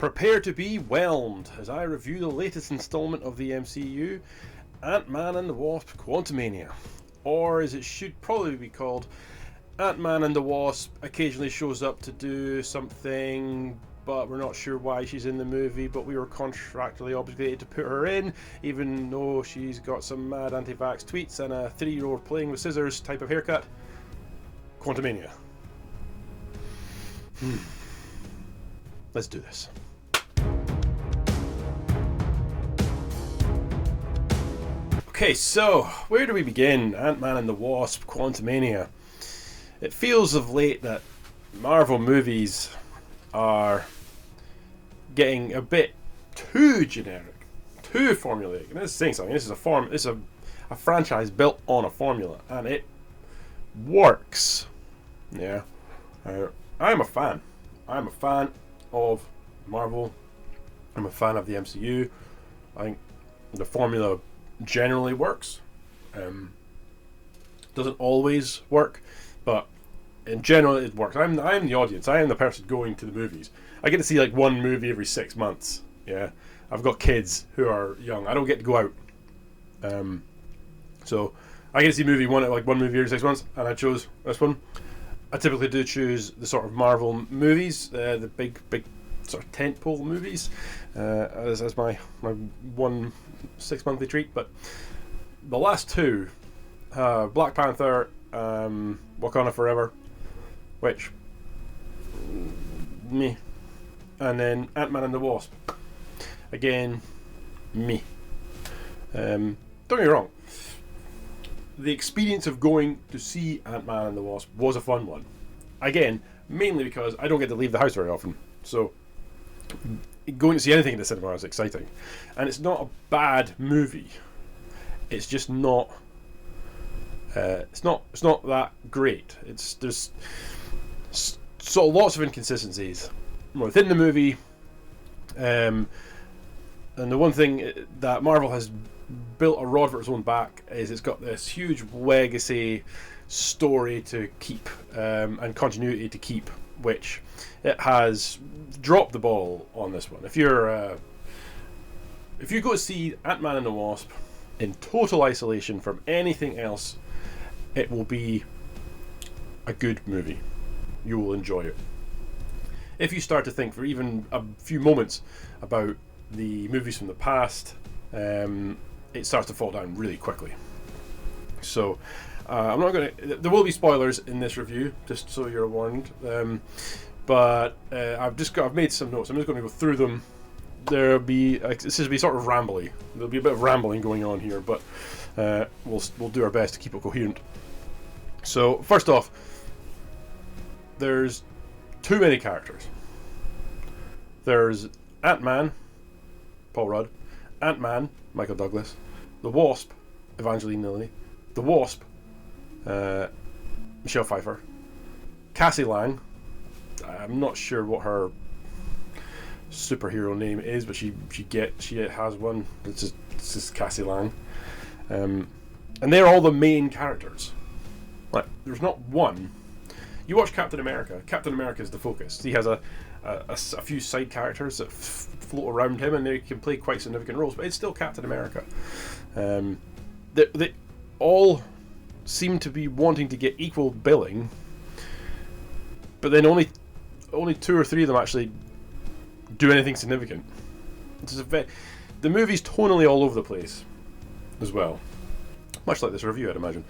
Prepare to be whelmed as I review the latest installment of the MCU, Ant-Man and the Wasp: Quantumania. Or as it should probably be called, Ant-Man and the Wasp occasionally shows up to do something, but we're not sure why she's in the movie, but we were contractually obligated to put her in, even though she's got some mad anti-vax tweets and a 3-year-old playing with scissors type of haircut. Quantumania. Let's do this. Okay, so where do we begin? Ant-Man and the Wasp: Quantumania. It feels of late that Marvel movies are getting a bit too generic, too formulaic. And this is saying something. This is a franchise built on a formula, and it works. Yeah, I'm a fan. I'm a fan of Marvel. I'm a fan of the MCU. I think the formula generally works. Doesn't always work, but in general it works. I'm the audience. I am the person going to the movies. I get to see like one movie every 6 months. Yeah, I've got kids who are young. I don't get to go out. So I get to see one movie every 6 months, and I chose this one. I typically do choose the sort of Marvel movies, the big sort of tentpole movies, as my 1 6 monthly treat. But the last two, Black Panther, Wakanda Forever, which me, and then Ant-Man and the Wasp, again me. Don't get me wrong, the experience of going to see Ant-Man and the Wasp was a fun one. Again, mainly because I don't get to leave the house very often, so going to see anything in the cinema is exciting. And it's not a bad movie. It's just not. It's not that great. There's sort of lots of inconsistencies within the movie. And the one thing that Marvel has built a rod for its own back is it's got this huge legacy story to keep, and continuity to keep, which it has dropped the ball on this one. If you go to see Ant-Man and the Wasp in total isolation from anything else, it will be a good movie. You will enjoy it. If you start to think for even a few moments about the movies from the past, it starts to fall down really quickly. So I'm not going to. There will be spoilers in this review, just so you're warned. But I've made some notes. I'm just going to go through them. This will be sort of rambly. There'll be a bit of rambling going on here, but we'll do our best to keep it coherent. So first off, there's too many characters. There's Ant-Man, Paul Rudd, Ant-Man, Michael Douglas, the Wasp, Evangeline Lilly, the Wasp, Michelle Pfeiffer, Cassie Lang. I'm not sure what her superhero name is, but she has one. It's just Cassie Lang, and they're all the main characters. Like, there's not one. You watch Captain America. Captain America is the focus. He has a few side characters that float around him, and they can play quite significant roles. But it's still Captain America. They all seem to be wanting to get equal billing, but then only 2 or 3 of them actually do anything significant. The movie's tonally all over the place as well, much like this review, I'd imagine.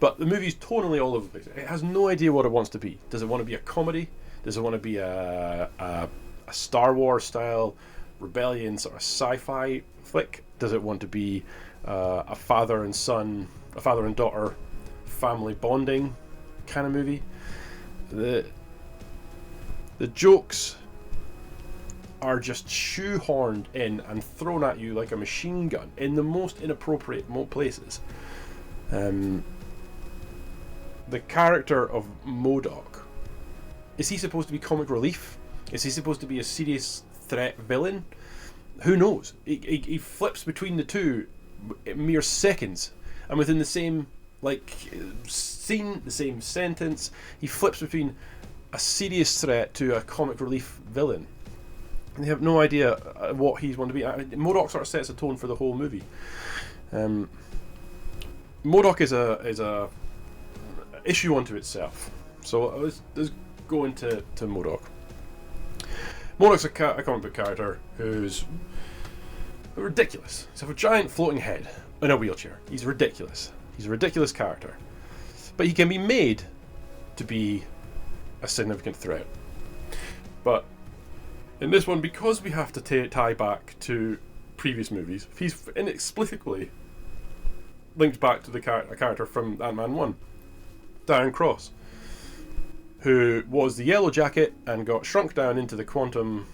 But the movie's tonally all over the place. It has no idea what it wants to be. Does it want to be a comedy? Does it want to be a Star Wars style rebellion sort of sci-fi flick? Does it want to be a father and daughter family bonding kind of movie? The jokes are just shoehorned in and thrown at you like a machine gun in the most inappropriate places. The character of MODOK, is he supposed to be comic relief? Is he supposed to be a serious threat villain? Who knows? He flips between the two in mere seconds, and within the same scene, the same sentence, he flips between a serious threat to a comic relief villain. They have no idea what he's wanting to be. MODOK sort of sets the tone for the whole movie. MODOK is a issue unto itself. So let's go into MODOK. MODOK's a comic book character who's ridiculous. He's got a giant floating head in a wheelchair. He's ridiculous. He's a ridiculous character. But he can be made to be a significant threat. But in this one, because we have to tie back to previous movies, he's inexplicably linked back to a character from Ant-Man 1, Darren Cross, who was the Yellow Jacket and got shrunk down into the quantum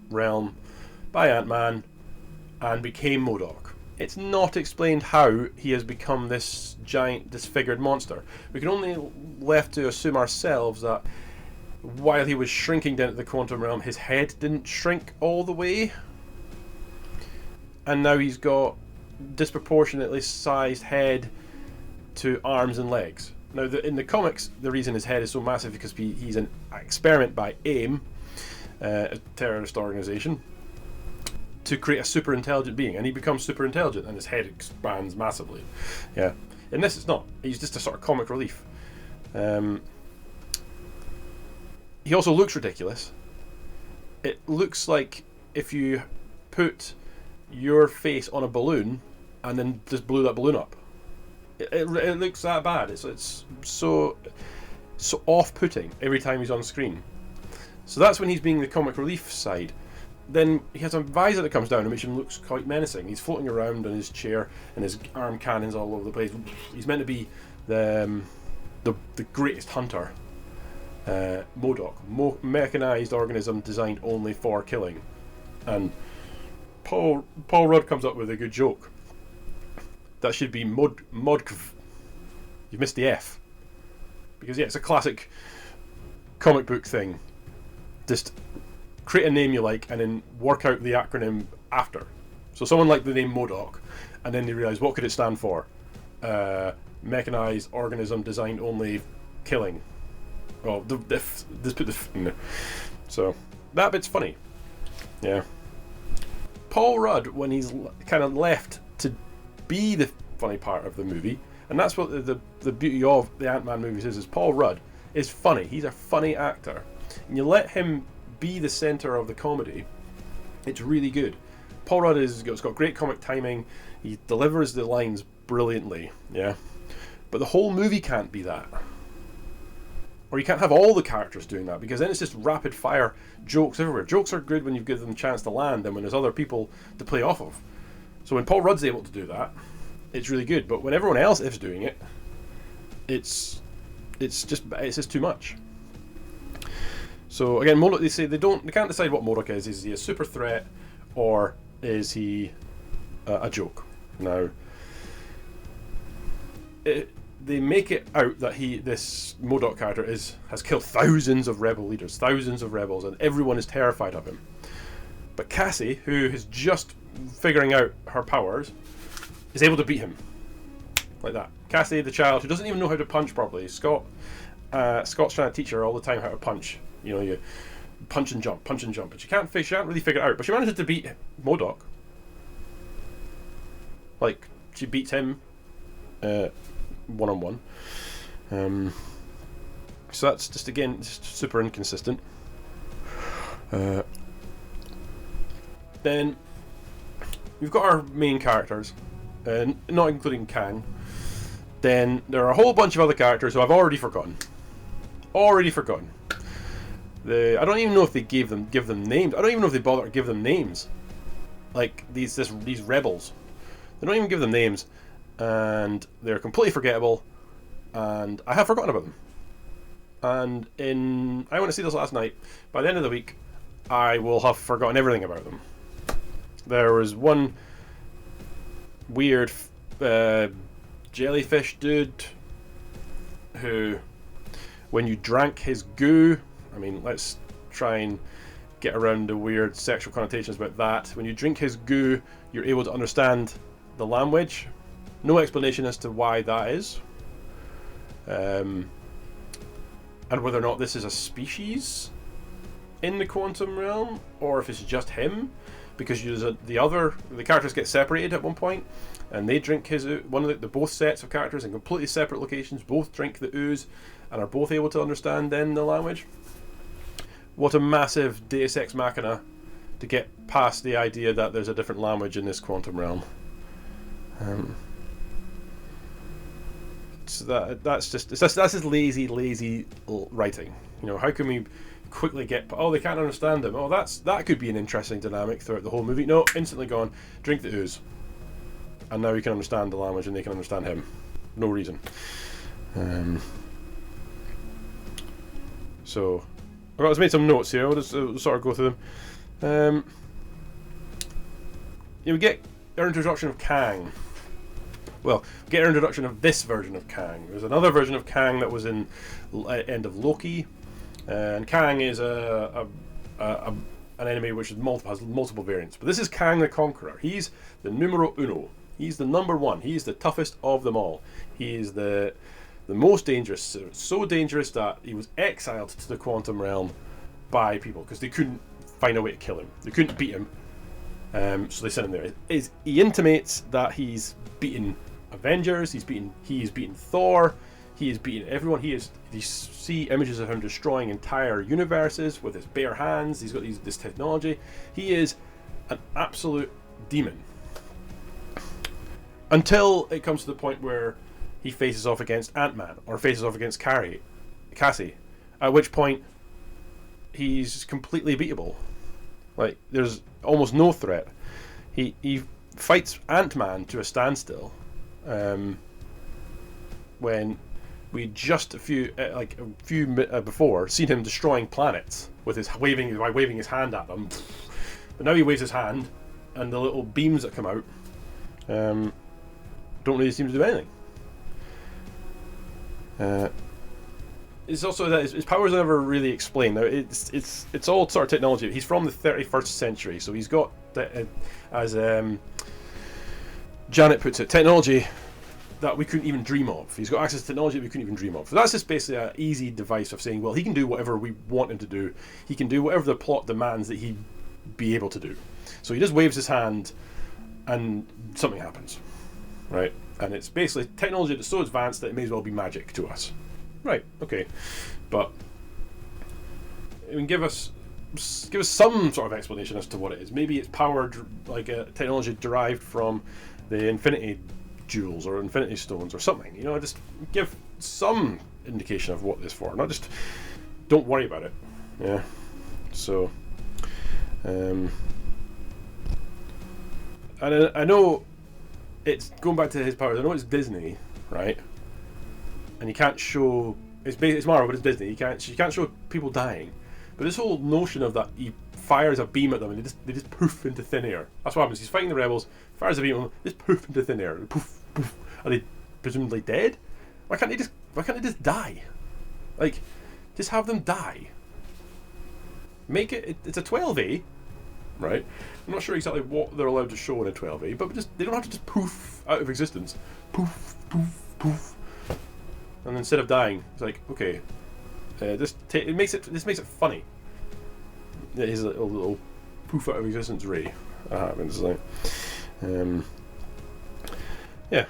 realm by Ant-Man and became MODOK. It's not explained how he has become this giant disfigured monster. We can only left to assume ourselves that while he was shrinking down to the quantum realm, his head didn't shrink all the way, and now he's got disproportionately sized head to arms and legs. Now, in the comics, the reason his head is so massive is because he's an experiment by AIM, a terrorist organization, to create a super intelligent being, and he becomes super intelligent, and his head expands massively. Yeah, in this, it's not. He's just a sort of comic relief. He also looks ridiculous. It looks like if you put your face on a balloon and then just blew that balloon up. It looks that bad. It's so off-putting every time he's on screen. So that's when he's being the comic relief side. Then he has a visor that comes down and makes him look quite menacing. He's floating around in his chair and his arm cannons all over the place. He's meant to be the greatest hunter. MODOK, mechanized organism designed only for killing. And Paul Rudd comes up with a good joke. That should be MODKV. You've missed the F. Because yeah, it's a classic comic book thing. Just create a name you like and then work out the acronym after. So someone liked the name MODOK, and then they realised, what could it stand for? Mechanized organism designed only killing. Oh, just put the F in there. So that bit's funny. Yeah. Paul Rudd, when he's kind of left to be the funny part of the movie, and that's what the beauty of the Ant-Man movies is Paul Rudd is funny. He's a funny actor. And you let him be the centre of the comedy, it's really good. Paul Rudd has got great comic timing. He delivers the lines brilliantly, yeah. But the whole movie can't be that. Or you can't have all the characters doing that, because then it's just rapid fire jokes everywhere. Jokes are good when you give them a chance to land and when there's other people to play off of. So when Paul Rudd's able to do that, it's really good. But when everyone else is doing it, it's just too much. So again, MODOK, they say they can't decide what MODOK is. Is he a super threat or is he a joke? Now, they make it out that this MODOK character has killed thousands of rebel leaders, thousands of rebels, and everyone is terrified of him. But Cassie, who is just figuring out her powers, is able to beat him. Like that. Cassie, the child, who doesn't even know how to punch properly. Scott's trying to teach her all the time how to punch. You know, you punch and jump, but she can't really figure it out. But she manages to beat MODOK. Like, she beats him one-on-one. So that's just, again, just super inconsistent. Then we've got our main characters, not including Kang. Then there are a whole bunch of other characters who I've already forgotten. I don't even know if they give them names. I don't even know if they bother to give them names. Like these rebels, they don't even give them names, and they're completely forgettable. And I have forgotten about them. And I want to see this last night. By the end of the week, I will have forgotten everything about them. There was one weird jellyfish dude who, when you drank his goo, I mean, let's try and get around the weird sexual connotations about that. When you drink his goo, you're able to understand the language. No explanation as to why that is. And whether or not this is a species in the quantum realm or if it's just him, because the characters get separated at one point, and they drink the both sets of characters in completely separate locations, both drink the ooze, and are both able to understand then the language. What a massive Deus Ex Machina to get past the idea that there's a different language in this quantum realm. So that's just lazy writing. You know, how can we quickly get? Oh, they can't understand him. Oh, that could be an interesting dynamic throughout the whole movie. No, instantly gone. Drink the ooze, and now we can understand the language, and they can understand him. No reason. So, I've made some notes here. I'll just sort of go through them. We get our introduction of Kang. Well, we get our introduction of this version of Kang. There's another version of Kang that was in End of Loki, and Kang is an enemy which has multiple variants. But this is Kang the Conqueror. He's the numero uno. He's the number one. He's the toughest of them all. He is the most dangerous. So dangerous that he was exiled to the quantum realm by people because they couldn't find a way to kill him. They couldn't beat him. So they sent him there. He intimates that he's beaten Avengers, he's beaten Thor, he has beaten everyone. You see images of him destroying entire universes with his bare hands. He's got this technology. He is an absolute demon. Until it comes to the point where he faces off against Ant-Man or faces off against Cassie, at which point he's completely beatable. Like, there's almost no threat. He fights Ant-Man to a standstill when we just a few before seen him destroying planets with his waving his hand at them. But now he waves his hand, and the little beams that come out don't really seem to do anything. It's also that his powers are never really explained. Now it's all sort of technology. He's from the 31st century, so he's got as Janet puts it, technology that we couldn't even dream of. He's got access to technology that we couldn't even dream of. So that's just basically an easy device of saying, well, he can do whatever we want him to do. He can do whatever the plot demands that he be able to do. So he just waves his hand, and something happens, right? And it's basically technology that's so advanced that it may as well be magic to us. Right, okay. But it can give us some sort of explanation as to what it is. Maybe it's powered like a technology derived from the Infinity Jewels or Infinity Stones or something. You know, just give some indication of what this is for. Not just don't worry about it. Yeah. So, and I know it's going back to his powers. I know it's Disney, right? And you can't show it's Marvel, but it's Disney. You can't show people dying. But this whole notion of that he fires a beam at them and they just poof into thin air. That's what happens. He's fighting the rebels, fires a beam at them, just poof into thin air. Poof, poof. Are they presumably dead? Why can't they just die? Like, just have them die. Make it's a 12A, right? I'm not sure exactly what they're allowed to show in a 12A, but they don't have to just poof out of existence. Poof, poof, poof. And instead of dying, it's like, okay, this makes it funny. It is a little poof out of existence ray that happens. Like, yeah.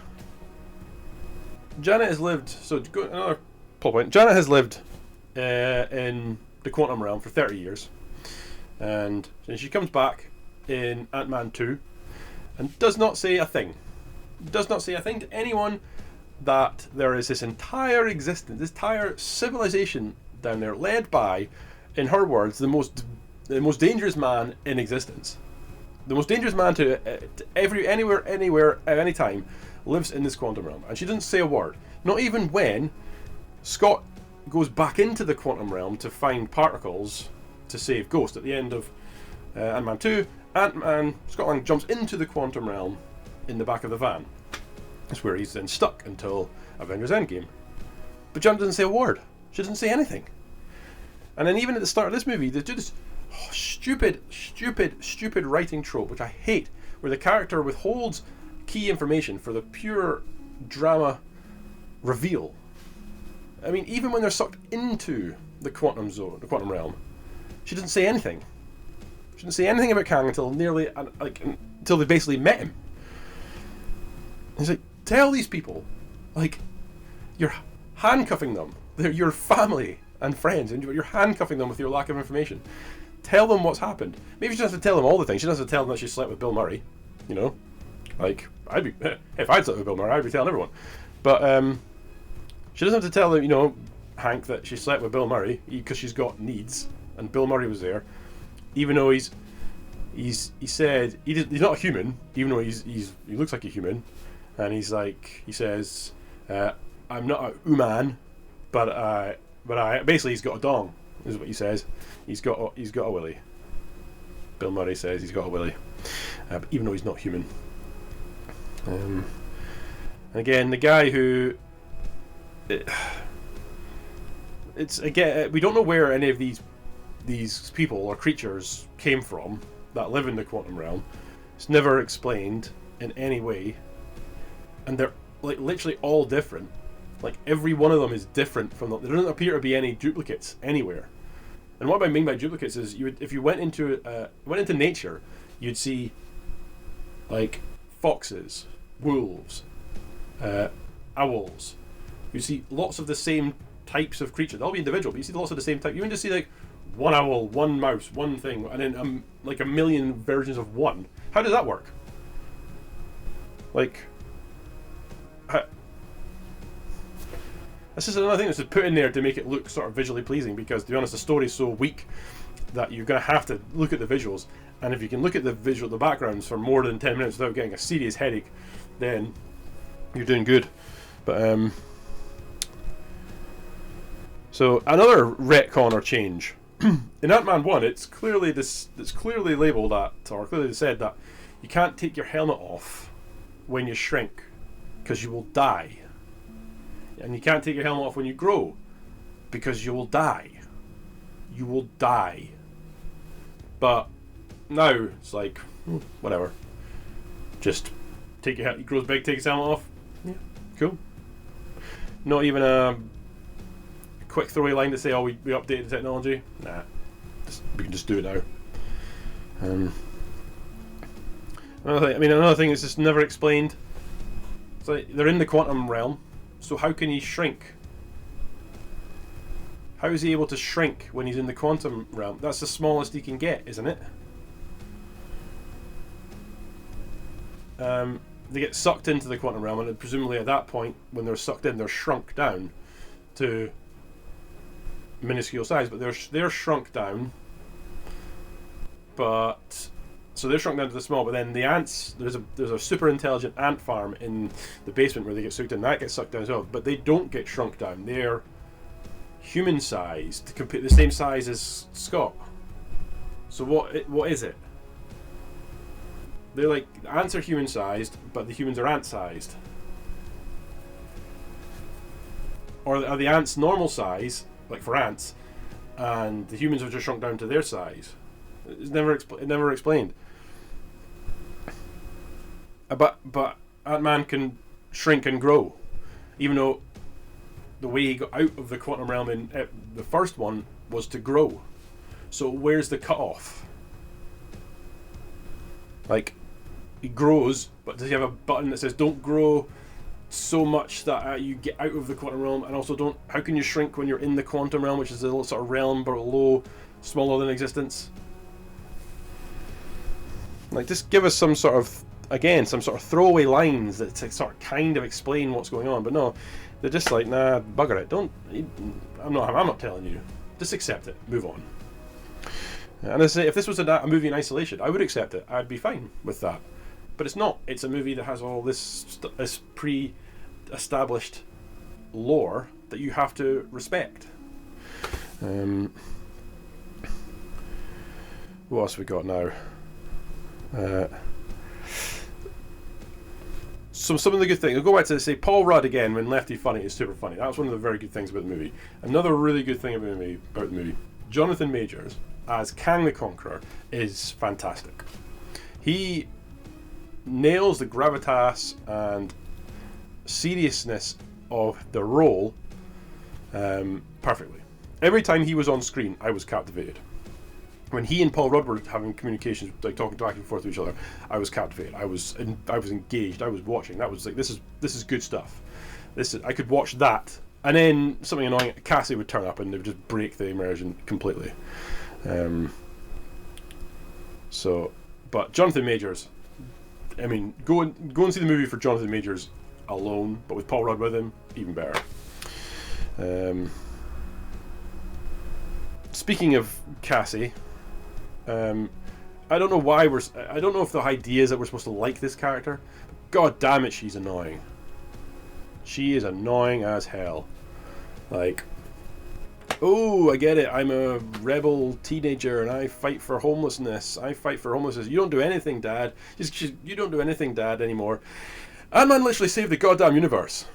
Janet has lived. So another plot point. Janet has lived in the quantum realm for 30 years, and she comes back in Ant-Man 2, and does not say a thing. Does not say a thing to anyone that there is this entire existence, this entire civilization down there, led by, in her words, the most dangerous man in existence. The most dangerous man to anywhere, at any time, lives in this quantum realm. And she doesn't say a word. Not even when Scott goes back into the quantum realm to find particles to save Ghost at the end of Ant-Man 2. Scott Lang jumps into the quantum realm in the back of the van. That's where he's then stuck until Avengers Endgame. But Janet doesn't say a word. She doesn't say anything. And then even at the start of this movie, they do this stupid writing trope, which I hate, where the character withholds key information for the pure drama reveal. I mean, even when they're sucked into the quantum realm, She doesn't say anything. She didn't say anything about Kang until until they basically met him. He's like, tell these people, like, you're handcuffing them. They're your family and friends, and you're handcuffing them with your lack of information. Tell them what's happened. Maybe she doesn't have to tell them all the things. She doesn't have to tell them that she slept with Bill Murray. You know, like if I'd slept with Bill Murray, I'd be telling everyone. But she doesn't have to tell them, you know, Hank, that she slept with Bill Murray because she's got needs, and Bill Murray was there, even though he said he's not a human, even though he looks like a human, and he says, I'm not a human, but I basically he's got a dong, is what he says. He's got a willy. Bill Murray says he's got a willy, but even though he's not human. And again, the guy who it's again, we don't know where any of these people or creatures came from that live in the quantum realm. It's never explained in any way, and they're like literally all different. Like every one of them is different from there doesn't appear to be any duplicates anywhere. And what I mean by duplicates is if you went into nature, you'd see like foxes, wolves, owls. You see lots of the same types of creatures. They'll be individual, but you see lots of the same type. You can just see like one owl, one mouse, one thing, and then like a million versions of one. How does that work? Like, this is another thing that's just put in there to make it look sort of visually pleasing, because to be honest, the story is so weak that you're going to have to look at the visuals, and if you can look at the backgrounds for more than 10 minutes without getting a serious headache, then you're doing good. But so another retcon or change in Ant-Man 1, it's clearly labelled that, or clearly said that you can't take your helmet off when you shrink because you will die. And you can't take your helmet off when you grow, because you will die. You will die. But now it's like, whatever. Just take your he grows big, take his helmet off. Yeah, cool. Not even a quick throwaway line to say, "Oh, we updated the technology." Nah, we can just do it now. Another thing is just never explained. It's like they're in the quantum realm. So how can he shrink? How is he able to shrink when he's in the quantum realm? That's the smallest he can get, isn't it? They get sucked into the quantum realm, and presumably at that point, when they're sucked in, they're shrunk down to minuscule size. But they're shrunk down. But so they're shrunk down to the small, but then the ants, there's a super intelligent ant farm in the basement where they get sucked in. That gets sucked down as well, but they don't get shrunk down. They're human sized, the same size as Scott. So what is it? They're like, the ants are human sized, but the humans are ant sized. Or are the ants normal size, like for ants, and the humans have just shrunk down to their size? It's never explained. But Ant-Man can shrink and grow, even though the way he got out of the quantum realm in the first one was to grow. So where's the cutoff? Like, he grows, but does he have a button that says don't grow so much that you get out of the quantum realm, and also don't? How can you shrink when you're in the quantum realm, which is a little sort of realm below, smaller than existence? Like, just give us some sort of throwaway lines that to sort of kind of explain what's going on. But no, they're just like, nah, bugger it. I'm not telling you. Just accept it. Move on. And I say, if this was a movie in isolation, I would accept it. I'd be fine with that. But it's not. It's a movie that has all this pre-established lore that you have to respect. What else have we got now? Some of the good things. I'll go back to say Paul Rudd again when Lefty Funny is super funny. That was one of the very good things about the movie. Another really good thing about the movie, Jonathan Majors as Kang the Conqueror is fantastic. He nails the gravitas and seriousness of the role perfectly. Every time he was on screen, I was captivated. when he and Paul Rudd were having communications, like talking back and forth to each other, I was captivated. I was engaged. I was watching. That was like, this is good stuff. I could watch that, and then something annoying, Cassie would turn up and they would just break the immersion completely. But Jonathan Majors, I mean, go and see the movie for Jonathan Majors alone, but with Paul Rudd with him, even better. Speaking of Cassie, I don't know why I don't know if the idea is that we're supposed to like this character. But God damn it, she's annoying. She is annoying as hell. Like, oh, I get it. I'm a rebel teenager and I fight for homelessness. You don't do anything, Dad. You don't do anything, Dad, anymore. And man literally saved the goddamn universe.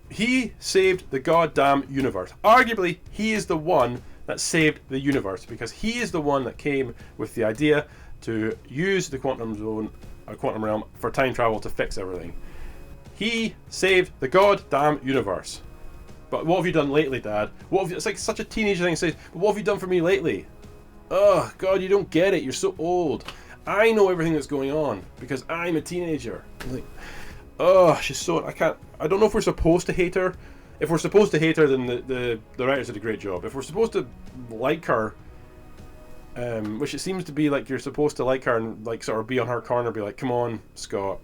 He saved the goddamn universe. Arguably, he is the one that saved the universe, because he is the one that came with the idea to use the quantum realm for time travel to fix everything. He saved the goddamn universe. But what have you done lately, Dad? It's like such a teenager thing to say, but what have you done for me lately? Oh, God, you don't get it. You're so old. I know everything that's going on because I'm a teenager. Like, oh, she's so... I don't know if we're supposed to hate her. If we're supposed to hate her, then the writers did a great job. If we're supposed to like her, which it seems to be like you're supposed to like her and like sort of be on her corner, be like, come on, Scott.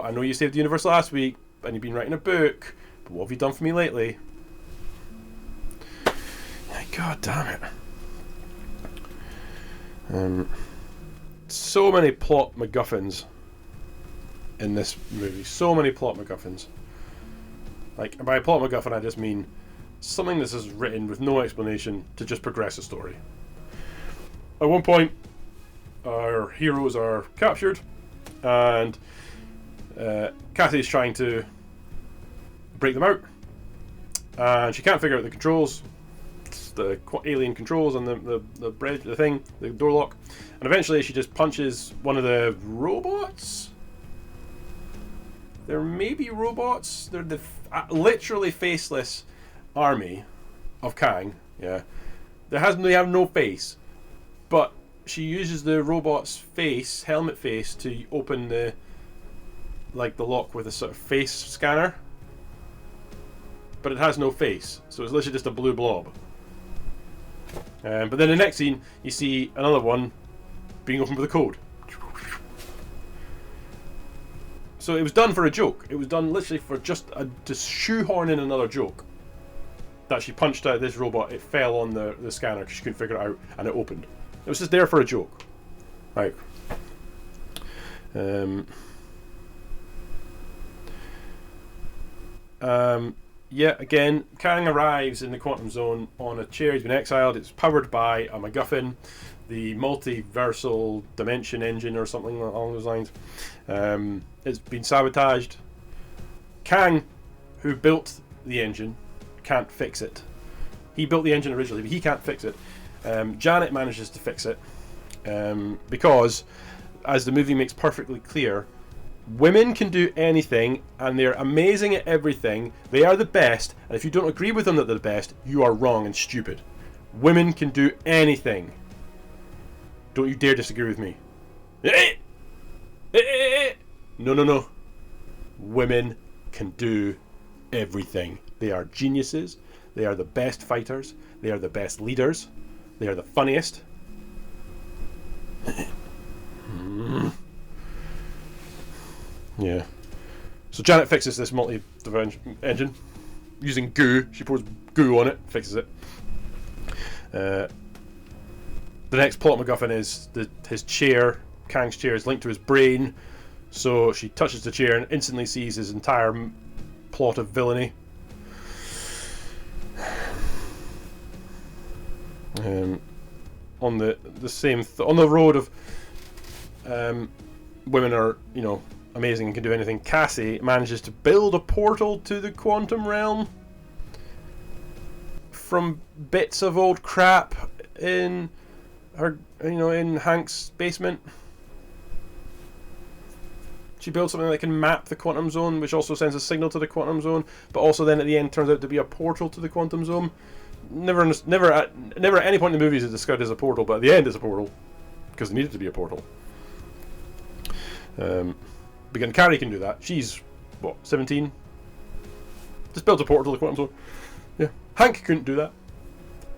I know you saved the universe last week, and you've been writing a book, but what have you done for me lately? God damn it. So many plot MacGuffins in this movie. So many plot MacGuffins. Like, by plot MacGuffin, I just mean something that is written with no explanation to just progress the story. At one point, our heroes are captured, and Cassie's trying to break them out, and she can't figure out the controls. It's the alien controls on the door lock, and eventually she just punches one of the robots. They're maybe robots. They're the literally faceless army of Kang. Yeah, they have no face, but she uses the robot's helmet face, to open the lock with a sort of face scanner. But it has no face, so it's literally just a blue blob. But then the next scene, you see another one being opened with a code. So it was done for a joke. It was done literally for just to shoehorn in another joke. That she punched out this robot, it fell on the scanner because she couldn't figure it out, and it opened. It was just there for a joke. Like, yeah, again, Kang arrives in the quantum zone on a chair. He's been exiled. It's powered by a MacGuffin, the multiversal dimension engine or something along those lines. It's been sabotaged. Kang, who built the engine, can't fix it. He built the engine originally, but he can't fix it. Janet manages to fix it because, as the movie makes perfectly clear, women can do anything and they're amazing at everything. They are the best, and if you don't agree with them that they're the best, you are wrong and stupid. Women can do anything. Don't you dare disagree with me. No. Women can do everything. They are geniuses. They are the best fighters. They are the best leaders. They are the funniest. Yeah. So Janet fixes this multi-dimension engine using goo. She pours goo on it, fixes it. The next plot MacGuffin is his chair. Kang's chair is linked to his brain, so she touches the chair and instantly sees his entire plot of villainy. On the road of women are, amazing and can do anything, Cassie manages to build a portal to the quantum realm from bits of old crap in her, in Hank's basement. She builds something that can map the quantum zone, which also sends a signal to the quantum zone, but also then at the end turns out to be a portal to the quantum zone. never at any point in the movie is it described as a portal, but at the end it's a portal because it needed to be a portal. Again, Carrie can do that. She's what, 17? Just built a portal to the quantum zone. Yeah. Hank couldn't do that.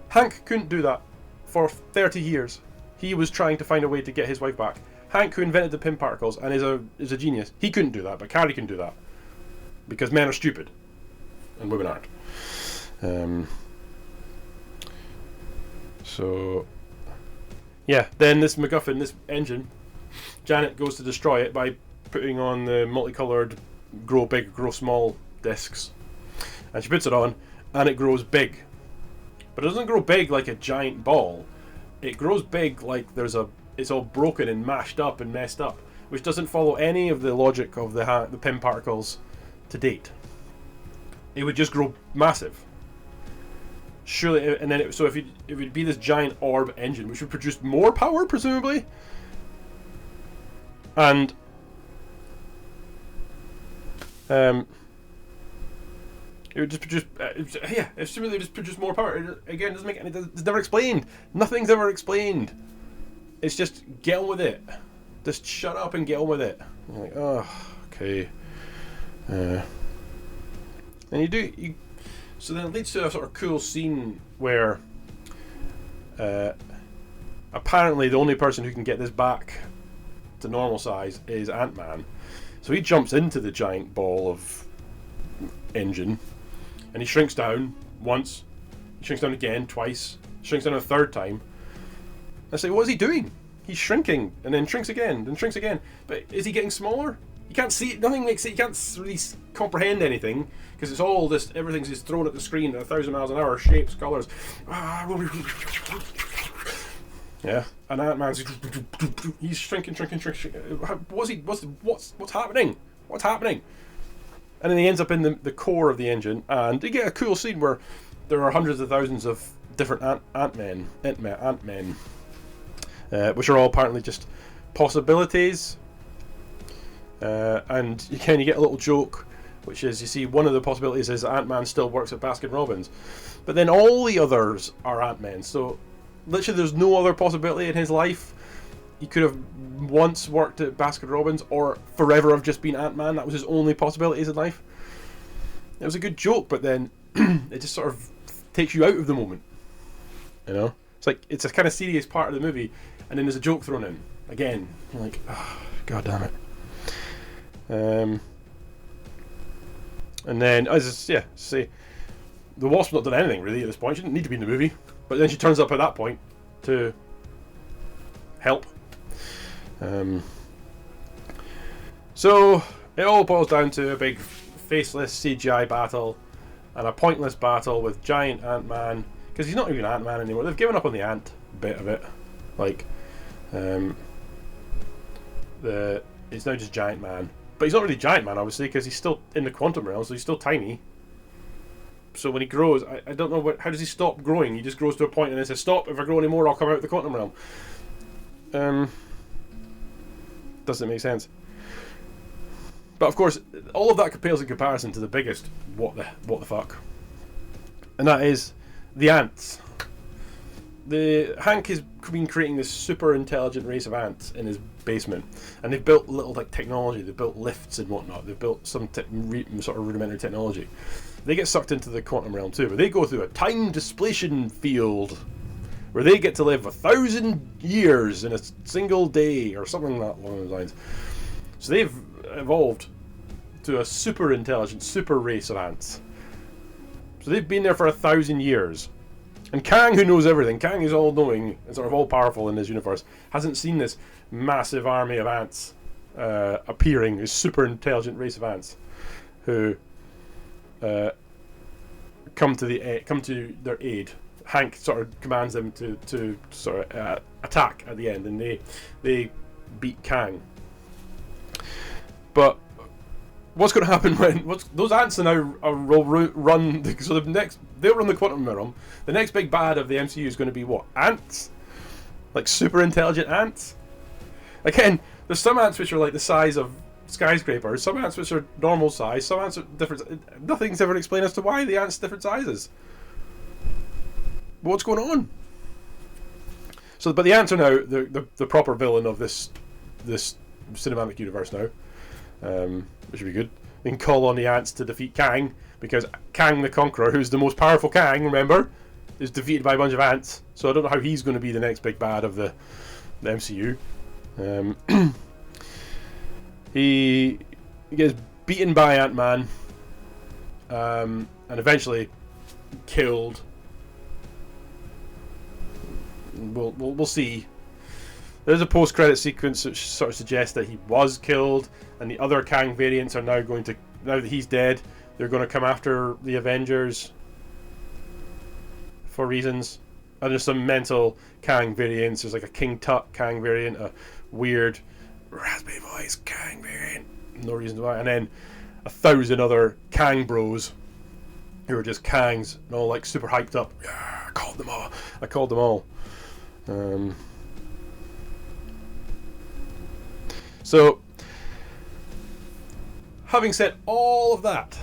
Hank couldn't do that for 30 years. He was trying to find a way to get his wife back. Hank, who invented the Pym particles and is a genius, he couldn't do that, but Carrie can do that because men are stupid and women aren't. So yeah, then this MacGuffin, this engine, Janet goes to destroy it by putting on the multicolored grow big, grow small discs, and she puts it on, and it grows big. But it doesn't grow big like a giant ball. It grows big like it's all broken and mashed up and messed up, which doesn't follow any of the logic of the Pym particles to date. It would just grow massive. Surely, and then it would be this giant orb engine, which would produce more power, presumably. And it would just produce, assuming they just produce more power. Again, doesn't make any. It's never explained. Nothing's ever explained. It's just get on with it. Just shut up and get on with it. And you're like, oh, okay. And so then it leads to a sort of cool scene where apparently the only person who can get this back to normal size is Ant-Man. So he jumps into the giant ball of engine and he shrinks down once, he shrinks down again twice, shrinks down a third time. I say, what is he doing? He's shrinking and then shrinks again, then shrinks again. But is he getting smaller? You can't see it, nothing makes it, you can't really comprehend anything because it's all this, everything's just thrown at the screen at 1,000 miles an hour, shapes, colours. Yeah, and Ant-Man's he's shrinking. What's happening? What's happening? And then he ends up in the core of the engine, and you get a cool scene where there are hundreds of thousands of different Ant-Men, which are all apparently just possibilities. And you get a little joke, which is, you see, one of the possibilities is Ant-Man still works at Baskin-Robbins, but then all the others are Ant-Men. So literally there's no other possibility in his life. He could have once worked at Baskin-Robbins or forever have just been Ant-Man. That was his only possibilities in life. It was a good joke, but then it just sort of takes you out of the moment. You know? It's like, it's a kind of serious part of the movie, and then there's a joke thrown in. Again, you're like, oh, god damn it. And then, say, the Wasp's not done anything really at this point. She didn't need to be in the movie, but then she turns up at that point to help. So it all boils down to a big faceless CGI battle and a pointless battle with giant Ant-Man, because he's not even Ant-Man anymore. They've given up on the ant bit of it. Like, it's now just Giant Man. But he's not really Giant Man, obviously, because he's still in the quantum realm, so he's still tiny. So when he grows, I don't know how does he stop growing? He just grows to a point and then says, stop, if I grow any more, I'll come out of the quantum realm. Doesn't make sense. But of course, all of that pales in comparison to the biggest what the fuck. And that is the ants. Hank has been creating this super intelligent race of ants in his basement, and they've built little technology. They've built lifts and whatnot. They've built some sort of rudimentary technology. They get sucked into the quantum realm too, but they go through a time displacement field where they get to live 1,000 years in a single day or something along those lines. So they've evolved to a super intelligent, super race of ants. So they've been there for 1,000 years. And Kang, who knows everything, Kang is all-knowing and sort of all-powerful in this universe, hasn't seen this massive army of ants appearing, this super intelligent race of ants who come to their aid. Hank sort of commands them to sort of attack at the end, and they beat Kang. But what's going to happen when those ants are now run? So they'll run the quantum realm. The next big bad of the MCU is going to be what? Ants, like super intelligent ants. Again, there's some ants which are like the size of skyscrapers. Some ants which are normal size. Some ants are different. Nothing's ever explained as to why the ants are different sizes. What's going on? So, but the answer now, the proper villain of this cinematic universe now, which would be good. We can call on the ants to defeat Kang, because Kang the Conqueror, who's the most powerful Kang, remember, is defeated by a bunch of ants. So I don't know how he's going to be the next big bad of the MCU. He gets beaten by Ant-Man, and eventually killed. We'll see. There's a post-credit sequence which sort of suggests that he was killed, and the other Kang variants are now going to, now that he's dead, they're going to come after the Avengers for reasons. And there's some mental Kang variants. There's like a King Tut Kang variant, a weird raspy voice Kang variant, no reason why, and then 1,000 other Kang bros who are just Kangs and all like super hyped up. Yeah, I called them all. So, having said all of that,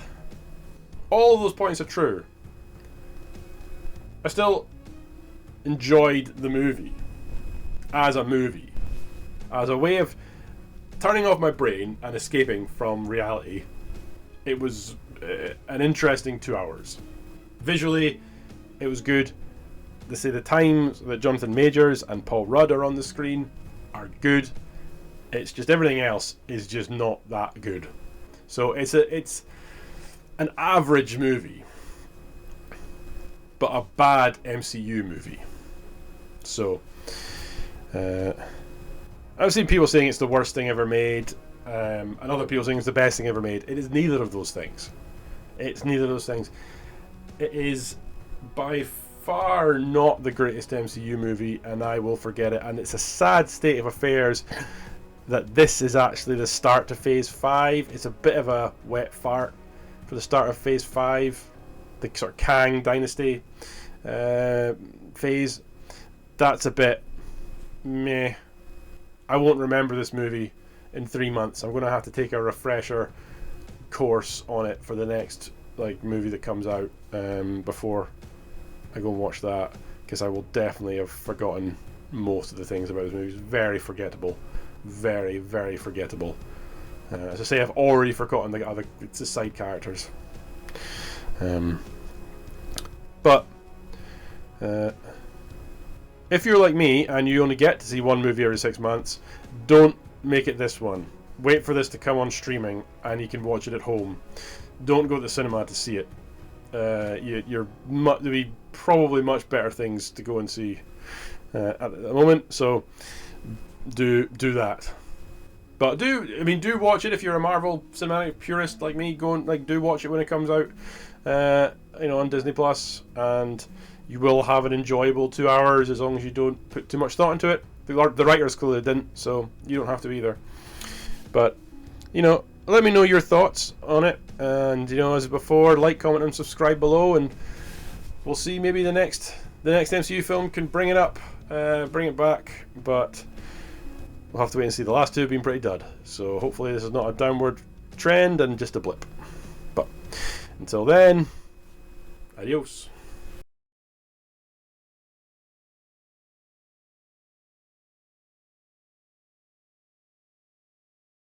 all of those points are true, I still enjoyed the movie as a movie, as a way of turning off my brain and escaping from reality. It was an interesting 2 hours. Visually, it was good. They say the times that Jonathan Majors and Paul Rudd are on the screen are good. It's just everything else is just not that good. So it's an average movie, but a bad MCU movie. So I've seen people saying it's the worst thing ever made, and other people saying it's the best thing ever made. It is neither of those things. It's neither of those things. It is by far not the greatest MCU movie, and I will forget it. And it's a sad state of affairs that this is actually the start to Phase 5. It's a bit of a wet fart for the start of Phase 5, the sort of Kang Dynasty phase. That's a bit meh. I won't remember this movie in 3 months. I'm going to have to take a refresher course on it for the next movie that comes out before I go and watch that, because I will definitely have forgotten most of the things about this movie. It's very forgettable. Very, very forgettable. As I say, I've already forgotten the side characters. But if you're like me and you only get to see one movie every 6 months, don't make it this one. Wait for this to come on streaming and you can watch it at home. Don't go to the cinema to see it. There'll be probably much better things to go and see at the moment. So do that. But do watch it if you're a Marvel cinematic purist like me. Go and do watch it when it comes out, on Disney Plus, and you will have an enjoyable 2 hours as long as you don't put too much thought into it. The writers clearly didn't, so you don't have to either. But let me know your thoughts on it, and as before, like, comment, and subscribe below, and we'll see. Maybe the next MCU film can bring it up, bring it back, but we'll have to wait and see. The last two have been pretty dud, so hopefully this is not a downward trend and just a blip. But until then, adios.